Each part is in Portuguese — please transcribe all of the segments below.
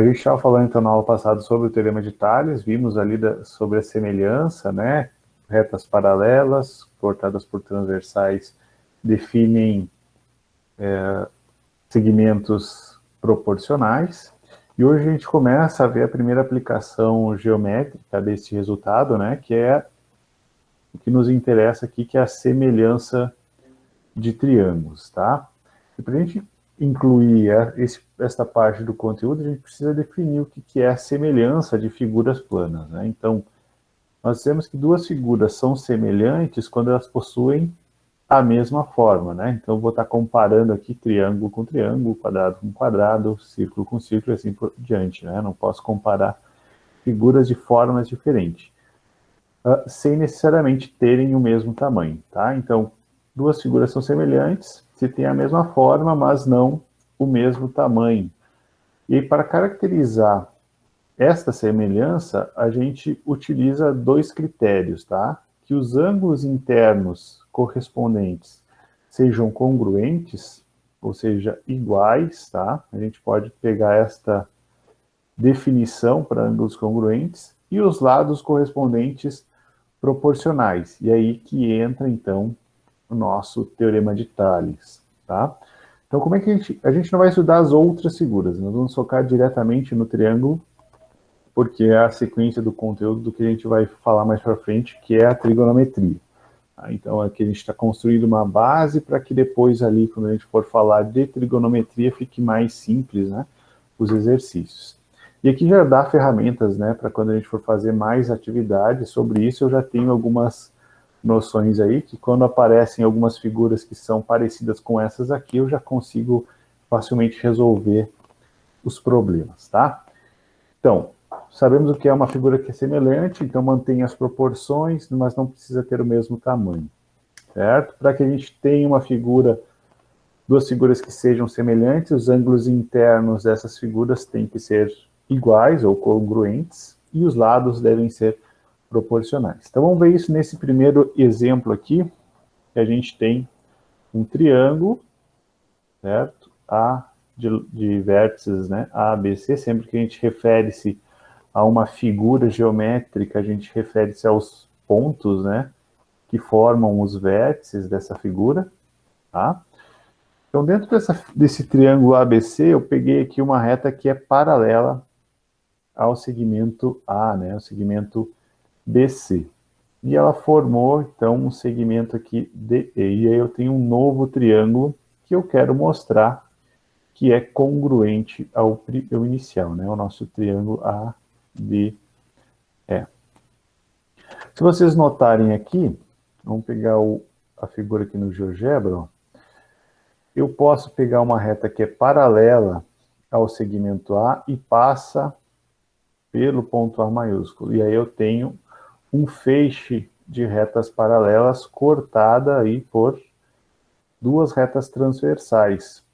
A gente estava falando, então, na aula passada sobre o Teorema de Tales, vimos ali sobre a semelhança, né? Retas paralelas, cortadas por transversais, definem segmentos proporcionais. E hoje a gente começa a ver a primeira aplicação geométrica desse resultado, né? Que é o que nos interessa aqui, que é a semelhança de triângulos, tá? E para a gente incluir esta parte do conteúdo, a gente precisa definir o que é a semelhança de figuras planas, né? Então, nós dizemos que duas figuras são semelhantes quando elas possuem a mesma forma, né? Então, eu vou estar comparando aqui triângulo com triângulo, quadrado com quadrado, círculo com círculo e assim por diante, né? Não posso comparar figuras de formas diferentes, sem necessariamente terem o mesmo tamanho, tá? Então, duas figuras são semelhantes se têm a mesma forma, mas não o mesmo tamanho. E para caracterizar esta semelhança, a gente utiliza dois critérios, tá? Que os ângulos internos correspondentes sejam congruentes, ou seja, iguais, tá? A gente pode pegar esta definição para ângulos congruentes e os lados correspondentes proporcionais. E aí que entra, então, o nosso Teorema de Tales, tá? Então, como é que a gente não vai estudar as outras figuras, nós vamos focar diretamente no triângulo, porque é a sequência do conteúdo do que a gente vai falar mais para frente, que é a trigonometria. Tá? Então, aqui a gente está construindo uma base para que depois ali, quando a gente for falar de trigonometria, fique mais simples, né, os exercícios. E aqui já dá ferramentas, né, para quando a gente for fazer mais atividades sobre isso, eu já tenho algumas noções aí, que quando aparecem algumas figuras que são parecidas com essas aqui, eu já consigo facilmente resolver os problemas, tá? Então, sabemos o que é uma figura que é semelhante, então mantém as proporções, mas não precisa ter o mesmo tamanho, certo? Para que a gente tenha uma figura, duas figuras que sejam semelhantes, os ângulos internos dessas figuras têm que ser iguais ou congruentes, e os lados devem ser proporcionais. Então vamos ver isso nesse primeiro exemplo aqui, que a gente tem um triângulo, certo? De vértices, né? A, B, C, sempre que a gente refere-se a uma figura geométrica, a gente refere-se aos pontos, né? Que formam os vértices dessa figura, tá? Então, dentro desse triângulo ABC, eu peguei aqui uma reta que é paralela ao segmento A, né? O segmento BC. E ela formou, então, um segmento aqui DE. E aí eu tenho um novo triângulo que eu quero mostrar que é congruente ao inicial, né? O nosso triângulo ABE. Se vocês notarem aqui, vamos pegar a figura aqui no GeoGebra, ó, eu posso pegar uma reta que é paralela ao segmento A e passa pelo ponto A maiúsculo. E aí eu tenho um feixe de retas paralelas cortada aí por duas retas transversais.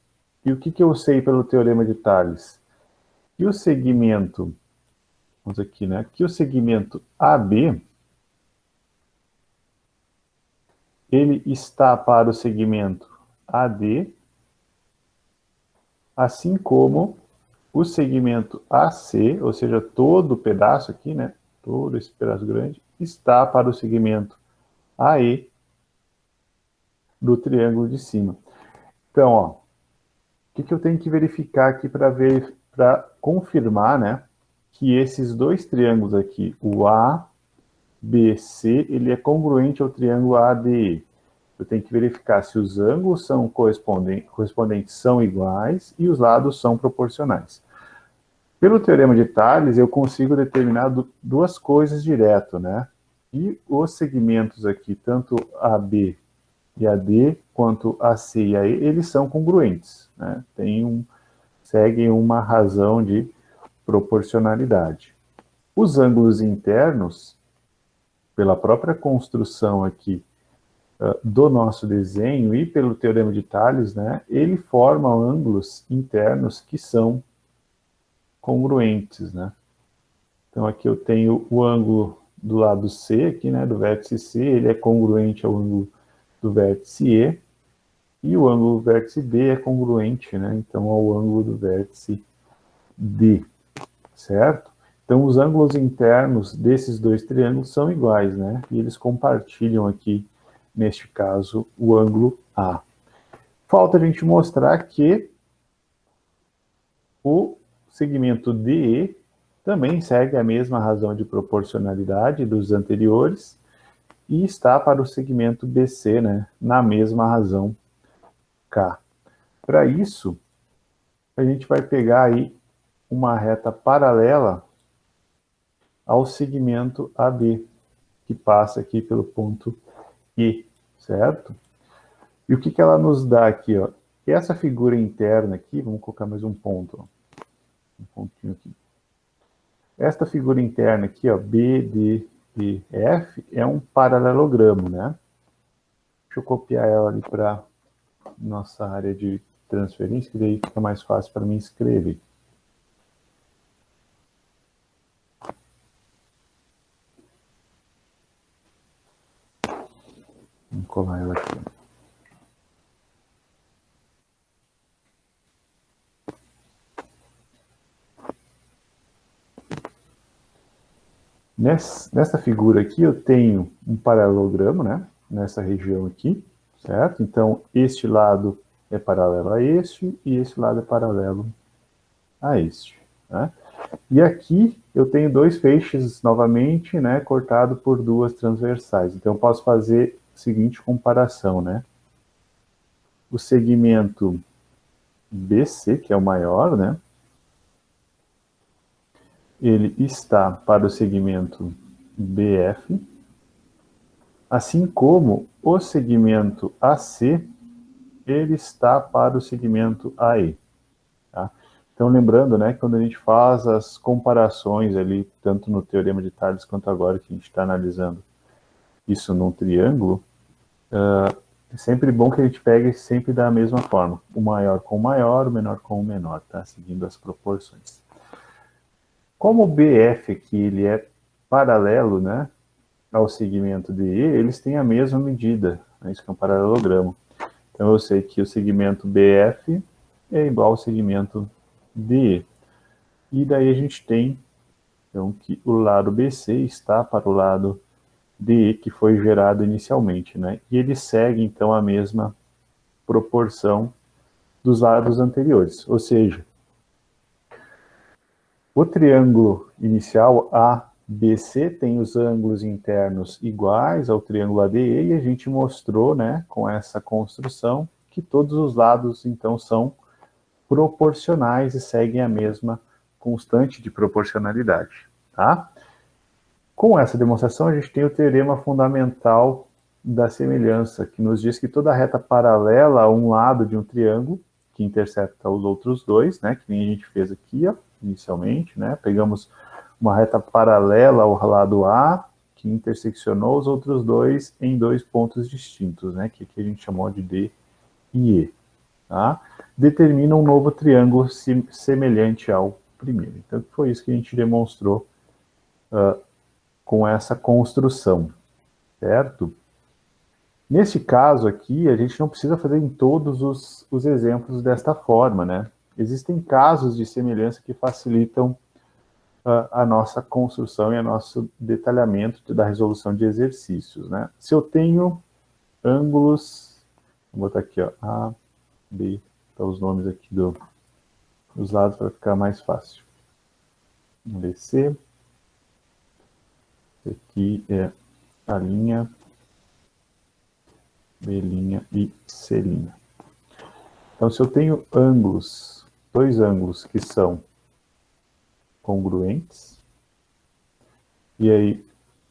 E o que eu sei pelo Teorema de Tales? Que o segmento, vamos aqui, né? Que o segmento AB, ele está para o segmento AD, assim como o segmento AC, ou seja, todo o pedaço aqui, né? Todo esse pedaço grande, está para o segmento AE do triângulo de cima. Então, ó, o que eu tenho que verificar aqui para confirmar, né, que esses dois triângulos aqui, o ABC, ele é congruente ao triângulo ADE. Eu tenho que verificar se os ângulos são correspondentes são iguais e os lados são proporcionais. Pelo Teorema de Tales, eu consigo determinar duas coisas direto, né? E os segmentos aqui, tanto AB e AD, quanto AC e AE, eles são congruentes, né? Seguem uma razão de proporcionalidade. Os ângulos internos, pela própria construção aqui do nosso desenho e pelo Teorema de Tales, né, ele forma ângulos internos que são congruentes, né? Então aqui eu tenho o ângulo do lado C, aqui, né, do vértice C, ele é congruente ao ângulo do vértice E, e o ângulo do vértice D é congruente, né, então ao ângulo do vértice D. certo? Então, os ângulos internos desses dois triângulos são iguais, né? E eles compartilham aqui, neste caso, o ângulo A. Falta a gente mostrar que o segmento DE também segue a mesma razão de proporcionalidade dos anteriores e está para o segmento BC, né, na mesma razão K. Para isso, a gente vai pegar aí uma reta paralela ao segmento AB, que passa aqui pelo ponto E, certo? E o que ela nos dá aqui, ó? Essa figura interna aqui, vamos colocar mais um ponto, ó. Um pontinho aqui. Esta figura interna aqui, ó, B, D, E, F, é um paralelogramo, né? Deixa eu copiar ela ali para nossa área de transferência, que daí fica mais fácil para mim escrever. Vamos colar ela aqui. Nessa figura aqui eu tenho um paralelogramo, né? Nessa região aqui, certo? Então, este lado é paralelo a este e este lado é paralelo a este, né? E aqui eu tenho dois feixes novamente, né? Cortado por duas transversais. Então, eu posso fazer a seguinte comparação, né? O segmento BC, que é o maior, né? Ele está para o segmento BF, assim como o segmento AC, ele está para o segmento AE. Tá? Então, lembrando, né, quando a gente faz as comparações ali, tanto no Teorema de Tales quanto agora que a gente está analisando isso num triângulo, é sempre bom que a gente pegue sempre da mesma forma. O maior com o maior, o menor com o menor, tá? Seguindo as proporções. Como o BF aqui, ele é paralelo, né, ao segmento DE, eles têm a mesma medida, né, isso que é um paralelogramo. Então eu sei que o segmento BF é igual ao segmento DE. E daí a gente tem, então, que o lado BC está para o lado DE, que foi gerado inicialmente, né? E ele segue, então, a mesma proporção dos lados anteriores. Ou seja, o triângulo inicial ABC tem os ângulos internos iguais ao triângulo ADE e a gente mostrou, né, com essa construção, que todos os lados, então, são proporcionais e seguem a mesma constante de proporcionalidade, tá? Com essa demonstração, a gente tem o teorema fundamental da semelhança, que nos diz que toda reta paralela a um lado de um triângulo, que intercepta os outros dois, né, que nem a gente fez aqui, ó, inicialmente, né, pegamos uma reta paralela ao lado A, que interseccionou os outros dois em dois pontos distintos, né, que aqui a gente chamou de D e E, tá? Determina um novo triângulo semelhante ao primeiro. Então, foi isso que a gente demonstrou com essa construção, certo? Nesse caso aqui, a gente não precisa fazer em todos os exemplos desta forma, né? Existem casos de semelhança que facilitam a nossa construção e o nosso detalhamento da resolução de exercícios, né? Se eu tenho ângulos, vou botar aqui, ó, A, B, tá os nomes aqui dos lados para ficar mais fácil. BC, aqui é a linha, B' e C'. Então, se eu tenho ângulos, dois ângulos que são congruentes, e aí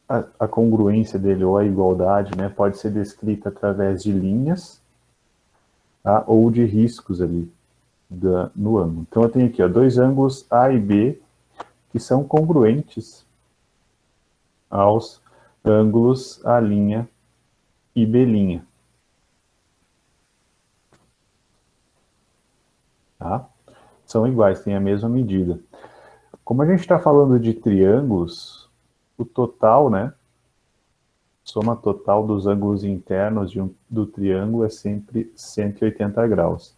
a congruência dele, ou a igualdade, né, pode ser descrita através de linhas, tá, ou de riscos ali no ângulo. Então, eu tenho aqui, ó, dois ângulos A e B que são congruentes aos ângulos A' e B'. Tá? São iguais, têm a mesma medida. Como a gente está falando de triângulos, o total, né, soma total dos ângulos internos do triângulo é sempre 180 graus.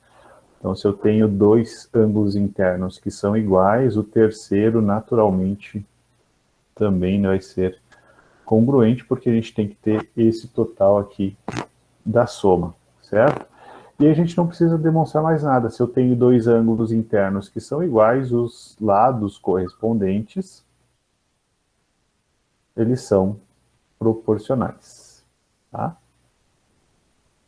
Então, se eu tenho dois ângulos internos que são iguais, o terceiro, naturalmente, também vai ser congruente, porque a gente tem que ter esse total aqui da soma, certo? E a gente não precisa demonstrar mais nada. Se eu tenho dois ângulos internos que são iguais, os lados correspondentes, eles são proporcionais, tá?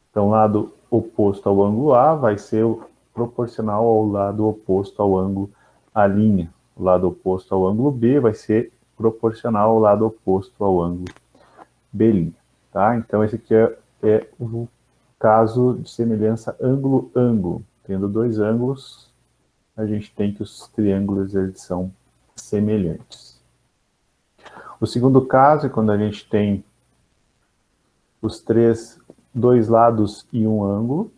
Então, o lado oposto ao ângulo A vai ser proporcional ao lado oposto ao ângulo A'. O lado oposto ao ângulo B vai ser proporcional ao lado oposto ao ângulo B'. Tá? Então, esse aqui é o caso de semelhança ângulo-ângulo. Tendo dois ângulos, a gente tem que os triângulos eles são semelhantes. O segundo caso é quando a gente tem os dois lados e um ângulo.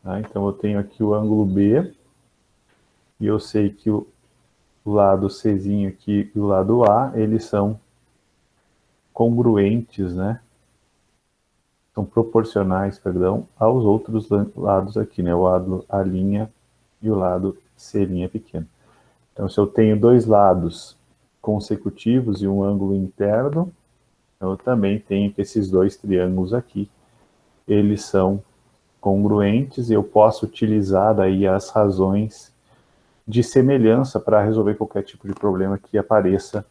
Tá? Então, eu tenho aqui o ângulo B, e eu sei que o lado Czinho aqui e o lado A, eles são congruentes, né? São proporcionais, perdão, aos outros lados aqui, né? O lado A' e o lado C' pequeno. Então, se eu tenho dois lados consecutivos e um ângulo interno, eu também tenho que esses dois triângulos aqui, eles são congruentes, e eu posso utilizar daí as razões de semelhança para resolver qualquer tipo de problema que apareça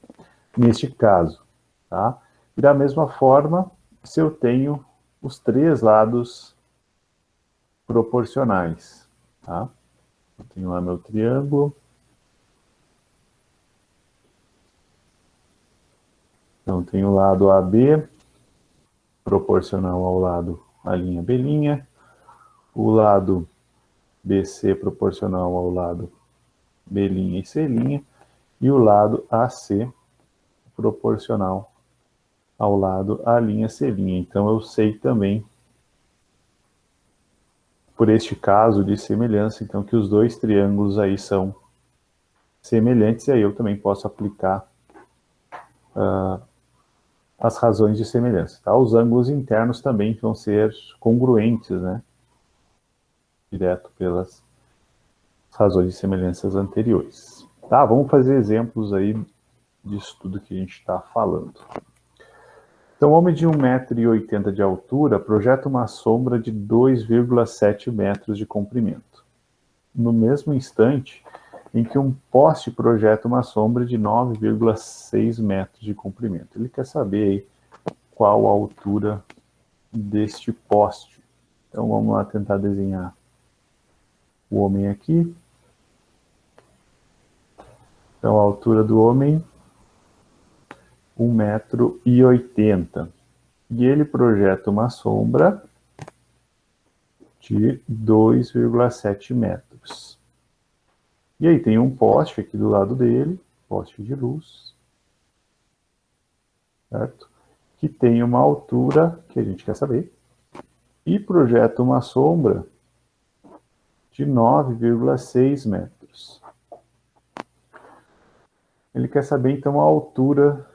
neste caso, tá? E da mesma forma, se eu tenho os três lados proporcionais, tá? Eu tenho lá meu triângulo. Então, tenho o lado AB proporcional ao lado A'B', o lado BC proporcional ao lado B' e C', e o lado AC proporcional ao lado A'C'. Então, eu sei também, por este caso de semelhança, então, que os dois triângulos aí são semelhantes, e aí eu também posso aplicar as razões de semelhança. Tá? Os ângulos internos também vão ser congruentes, né? Direto pelas razões de semelhanças anteriores. Tá? Vamos fazer exemplos aí disso tudo que a gente está falando. Então, homem de 1,80 m de altura projeta uma sombra de 2,7 metros de comprimento. No mesmo instante em que um poste projeta uma sombra de 9,6 metros de comprimento. Ele quer saber aí qual a altura deste poste. Então, vamos lá tentar desenhar o homem aqui. Então, a altura do homem, 1,80 m. E ele projeta uma sombra de 2,7 metros. E aí tem um poste aqui do lado dele, poste de luz, certo? Que tem uma altura que a gente quer saber, e projeta uma sombra de 9,6 metros. Ele quer saber, então, a altura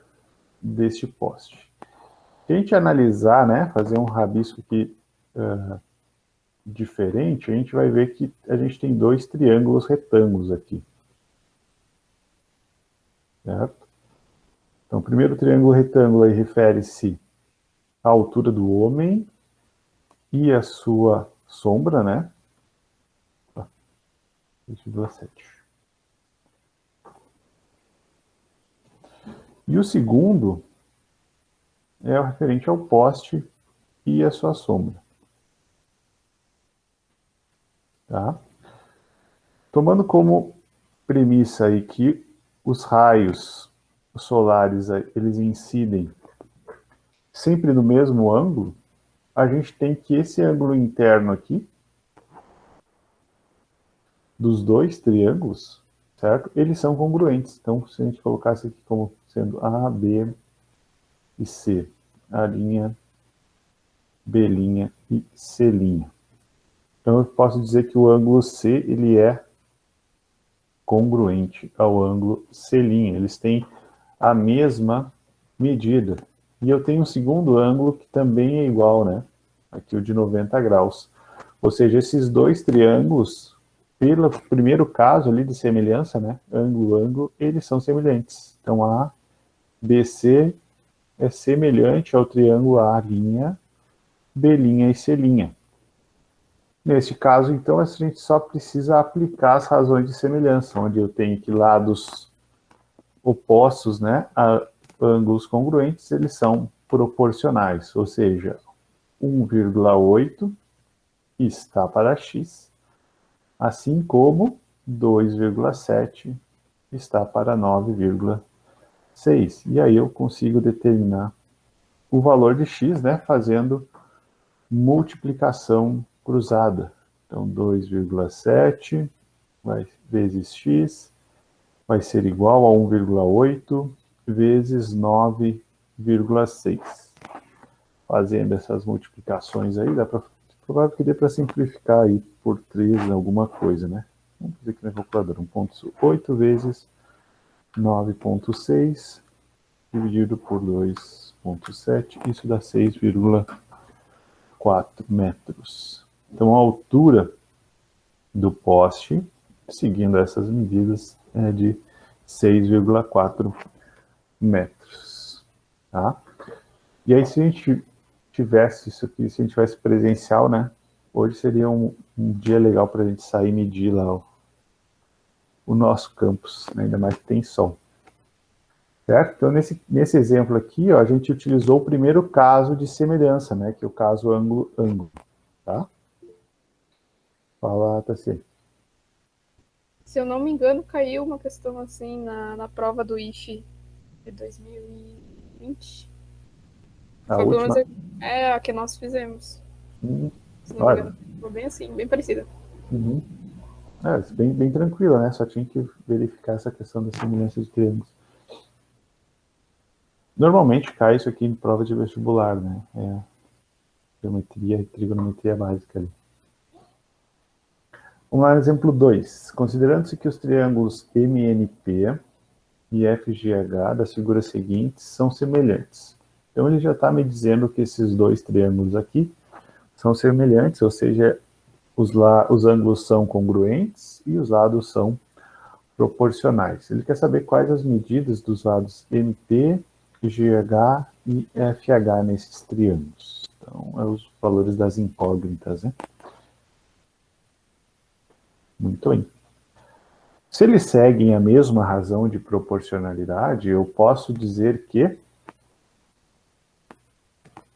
deste poste. Se a gente analisar, né, fazer um rabisco aqui diferente, a gente vai ver que a gente tem dois triângulos retângulos aqui. Certo? Então, o primeiro triângulo retângulo aí refere-se à altura do homem e a sua sombra, né? 2,7. E o segundo é o referente ao poste e a sua sombra. Tá? Tomando como premissa aí que os raios solares eles incidem sempre no mesmo ângulo, a gente tem que esse ângulo interno aqui dos dois triângulos, certo? Eles são congruentes. Então, se a gente colocasse aqui como sendo A, B e C, A', B' e C'. Então, eu posso dizer que o ângulo C, ele é congruente ao ângulo C'. Eles têm a mesma medida. E eu tenho um segundo ângulo que também é igual, né? aqui o de 90 graus. Ou seja, esses dois triângulos, pelo primeiro caso ali de semelhança, né, ângulo, ângulo, eles são semelhantes. Então, A, BC é semelhante ao triângulo A', B' e C'. Neste caso, então, a gente só precisa aplicar as razões de semelhança, onde eu tenho que lados opostos, né, a ângulos congruentes, eles são proporcionais, ou seja, 1,8 está para x, assim como 2,7 está para 9,6. E aí eu consigo determinar o valor de x, né, fazendo multiplicação cruzada. Então, 2,7 vezes x vai ser igual a 1,8 vezes 9,6. Fazendo essas multiplicações aí, provável que dê para simplificar aí por 3 alguma coisa, né? Vamos fazer aqui na calculadora. 1,8 vezes 9,6 dividido por 2,7, isso dá 6,4 metros. Então, a altura do poste, seguindo essas medidas, é de 6,4 metros. Tá? E aí, se a gente tivesse isso aqui, se a gente tivesse presencial, né? Hoje seria um dia legal para a gente sair e medir lá o nosso campus, né? Ainda mais que tem sol. Certo? Então, nesse exemplo aqui, ó, a gente utilizou o primeiro caso de semelhança, né? Que é o caso ângulo-ângulo. Tá? Fala, Tassi. Se eu não me engano, caiu uma questão assim na prova do IFE de 2020. A Foi pelo última. menos a que nós fizemos. Se não me Olha. engano. Foi bem assim, bem parecida. Uhum. Bem tranquila, né? Só tinha que verificar essa questão da semelhança de triângulos. Normalmente cai isso aqui em prova de vestibular, né? É geometria e trigonometria básica ali. Vamos lá, exemplo 2. Considerando-se que os triângulos MNP e FGH das figuras seguintes são semelhantes. Então ele já está me dizendo que esses dois triângulos aqui são semelhantes, ou seja, os ângulos são congruentes e os lados são proporcionais. Ele quer saber quais as medidas dos lados MP, GH e FH nesses triângulos. Então, é os valores das incógnitas, né? Muito bem. Se eles seguem a mesma razão de proporcionalidade, eu posso dizer que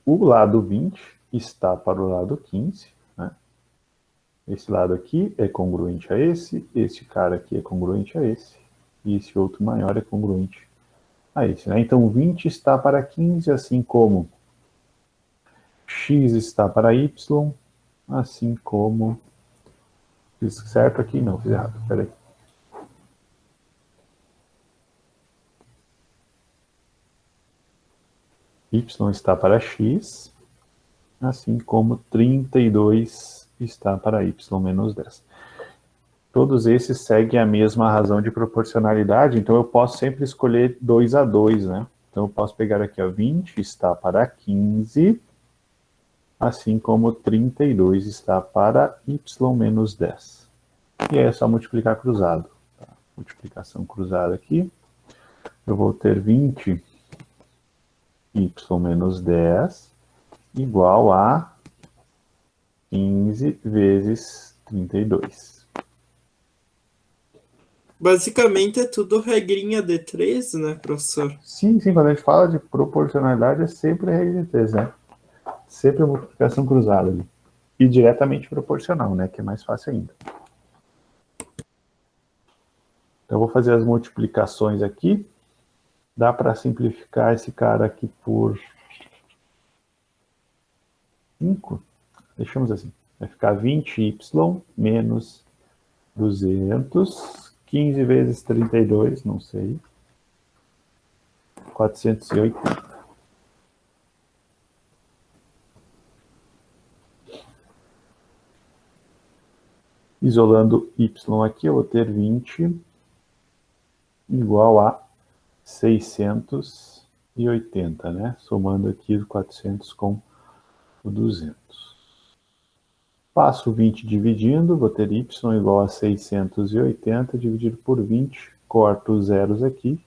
o lado 20 está para o lado 15, né? Esse lado aqui é congruente a esse cara aqui é congruente a esse, e esse outro maior é congruente a esse, né? Então, 20 está para 15, assim como x está para y, assim como... Fiz certo aqui? Não, fiz errado, peraí. Y está para x, assim como 32 está para y menos 10. Todos esses seguem a mesma razão de proporcionalidade, então eu posso sempre escolher 2 a 2, né? Então eu posso pegar aqui, ó, 20 está para 15, assim como 32 está para y menos 10. E aí é só multiplicar cruzado. Tá? Multiplicação cruzada aqui. Eu vou ter 20 y menos 10 igual a 15 vezes 32. Basicamente é tudo regrinha de 3, né, professor? Sim, quando a gente fala de proporcionalidade é sempre a regra de 3, né? Sempre a multiplicação cruzada ali. E diretamente proporcional, né? Que é mais fácil ainda. Então eu vou fazer as multiplicações aqui. Dá para simplificar esse cara aqui por 5. Deixamos assim. Vai ficar 20y menos 200. 15 vezes 32, não sei. 480. Isolando y aqui, eu vou ter 20 igual a 680, né? Somando aqui os 400 com o 200. Passo 20 dividindo, vou ter y igual a 680 dividido por 20, corto os zeros aqui,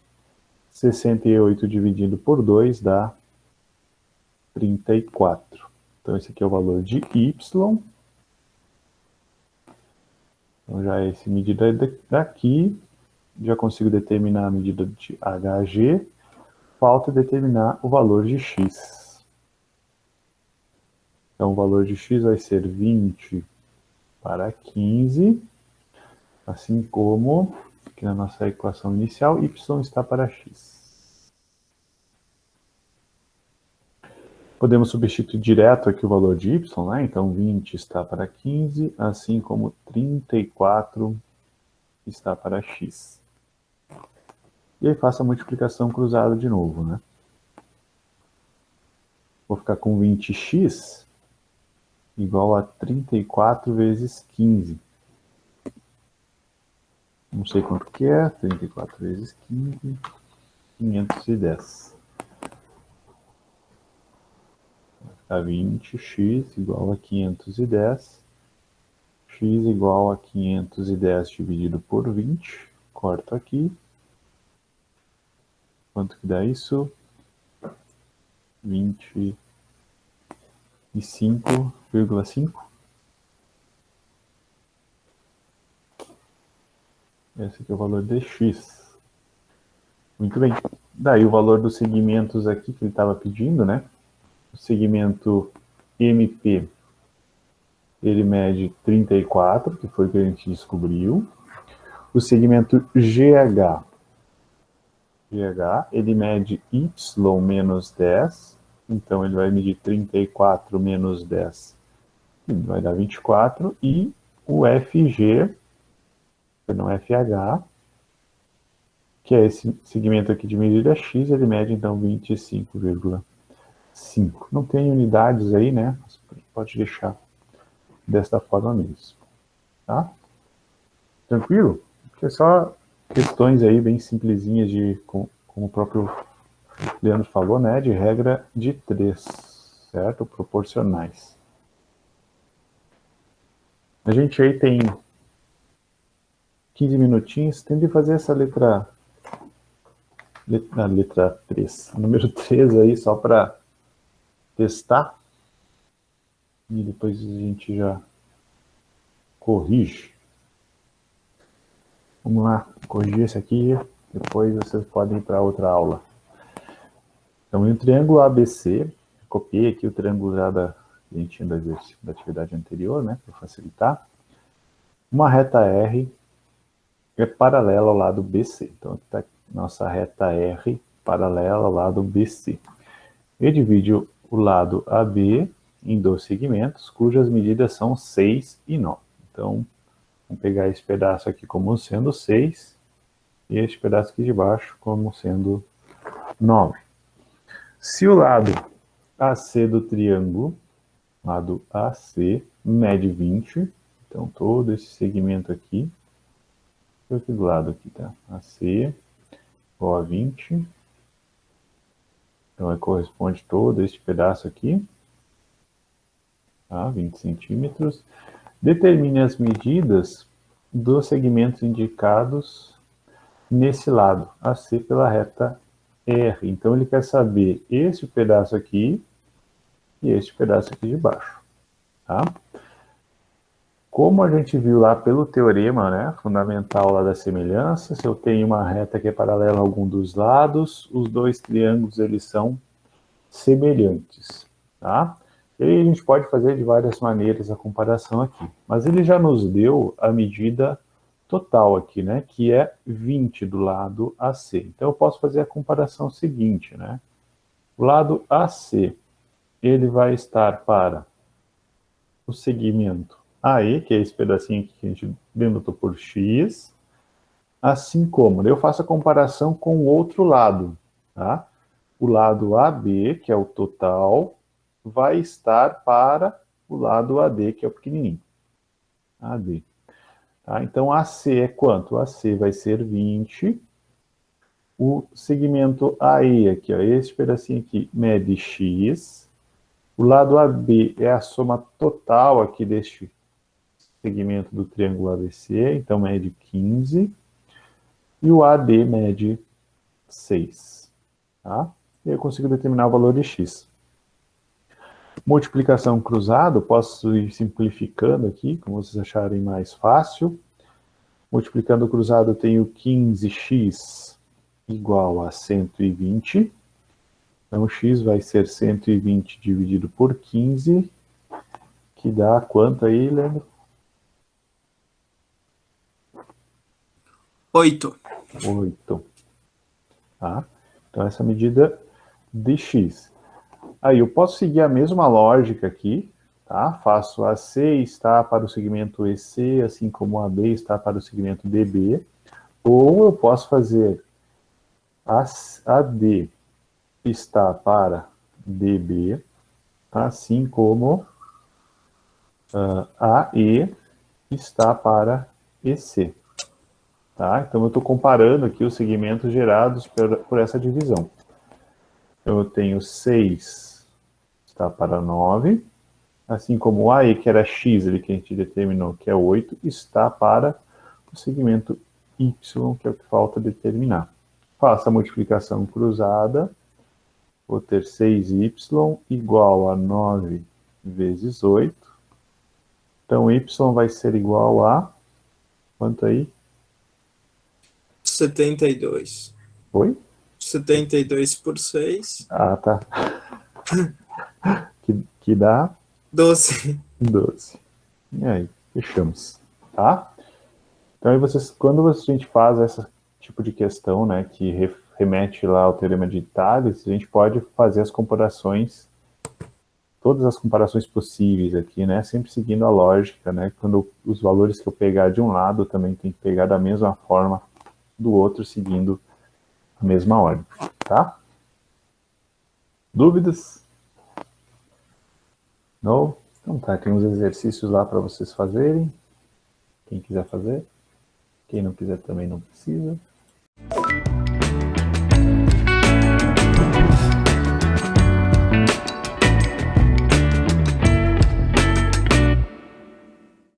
68 dividido por 2 dá 34. Então esse aqui é o valor de y. Então já é essa medida daqui, já consigo determinar a medida de HG, falta determinar o valor de x. Então o valor de x vai ser 20 para 15, assim como aqui na nossa equação inicial, y está para x. Podemos substituir direto aqui o valor de y, né? Então 20 está para 15, assim como 34 está para x. E aí faço a multiplicação cruzada de novo, né? Vou ficar com 20x igual a 34 vezes 15. Não sei quanto que é, 34 vezes 15, 510. Vai ficar 20x igual a 510. X igual a 510 dividido por 20. Corto aqui. Quanto que dá isso? 25,5. Esse aqui é o valor de x. Muito bem. Daí o valor dos segmentos aqui que ele estava pedindo, né? O segmento MP, ele mede 34, que foi o que a gente descobriu. O segmento GH, ele mede y menos 10. Então ele vai medir 34 menos 10. Vai dar 24. E o FG, não FH, que é esse segmento aqui de medida x, ele mede então 25,5. Não tem unidades aí, né? Pode deixar desta forma mesmo. Tá? Tranquilo? Porque é só questões aí bem simplesinhas de, como o próprio Leandro falou, né? De regra de 3, certo? Proporcionais. A gente aí tem 15 minutinhos. Tente fazer essa letra 3, número 3 aí, só para testar. E depois a gente já corrige. Vamos lá, corrigir esse aqui. Depois vocês podem ir para outra aula. Então, em um triângulo ABC, copiei aqui o triângulo já da gente tinha da atividade anterior, né, para facilitar. Uma reta R é paralela ao lado BC. Então, aqui está nossa reta R paralela ao lado BC. E divide o lado AB em 2 segmentos, cujas medidas são 6 e 9. Então, vamos pegar esse pedaço aqui como sendo 6 e este pedaço aqui de baixo como sendo 9. Se o lado AC do triângulo, lado AC, mede 20, então todo esse segmento aqui, aqui do lado aqui, tá? AC igual a 20. Então, corresponde todo este pedaço aqui, tá? 20 centímetros. Determine as medidas dos segmentos indicados nesse lado, AC pela reta R. Então, ele quer saber este pedaço aqui e este pedaço aqui de baixo, tá? Como a gente viu lá pelo teorema, né, fundamental lá da semelhança, se eu tenho uma reta que é paralela a algum dos lados, os dois triângulos, eles são semelhantes, tá? E aí a gente pode fazer de várias maneiras a comparação aqui, mas ele já nos deu a medida total aqui, né, que é 20 do lado AC. Então eu posso fazer a comparação seguinte, né? O lado AC, ele vai estar para o segmento AE, que é esse pedacinho aqui que a gente denotou por X, assim como eu faço a comparação com o outro lado, tá? O lado AB, que é o total, vai estar para o lado AD, que é o pequenininho. AD. Tá? Então, AC é quanto? AC vai ser 20. O segmento AE aqui, ó, esse pedacinho aqui, mede X. O lado AB é a soma total aqui deste segmento do triângulo ABC, então mede 15. E o AD mede 6. Tá? E eu consigo determinar o valor de x. Multiplicação cruzada, posso ir simplificando aqui, como vocês acharem mais fácil. Multiplicando cruzado, eu tenho 15x igual a 120. Então, x vai ser 120 dividido por 15, que dá quanto aí, Leandro? 8. 8. Tá? Então, essa medida de x. Aí, eu posso seguir a mesma lógica aqui, tá? Faço AC está para o segmento EC, assim como AB está para o segmento DB. Ou eu posso fazer AD está para DB, assim como AE está para EC. Tá? Então, eu estou comparando aqui os segmentos gerados por essa divisão. Então, eu tenho 6 está para 9, assim como o AE, que era X, ali, que a gente determinou, que é 8, está para o segmento Y, que é o que falta determinar. Faço a multiplicação cruzada, vou ter 6y igual a 9 vezes 8. Então, y vai ser igual a... quanto aí? 72. Oi? 72 por 6. Ah, tá. que dá 12. 12. E aí, fechamos. Tá? Então, aí quando a gente faz esse tipo de questão, né, que remete lá ao teorema de Tales, a gente pode fazer as comparações, todas as comparações possíveis aqui, né, sempre seguindo a lógica, né, quando os valores que eu pegar de um lado também tem que pegar da mesma forma do outro, seguindo a mesma ordem, tá? Dúvidas? Não? Então tá, tem uns exercícios lá para vocês fazerem, quem quiser fazer, quem não quiser também não precisa.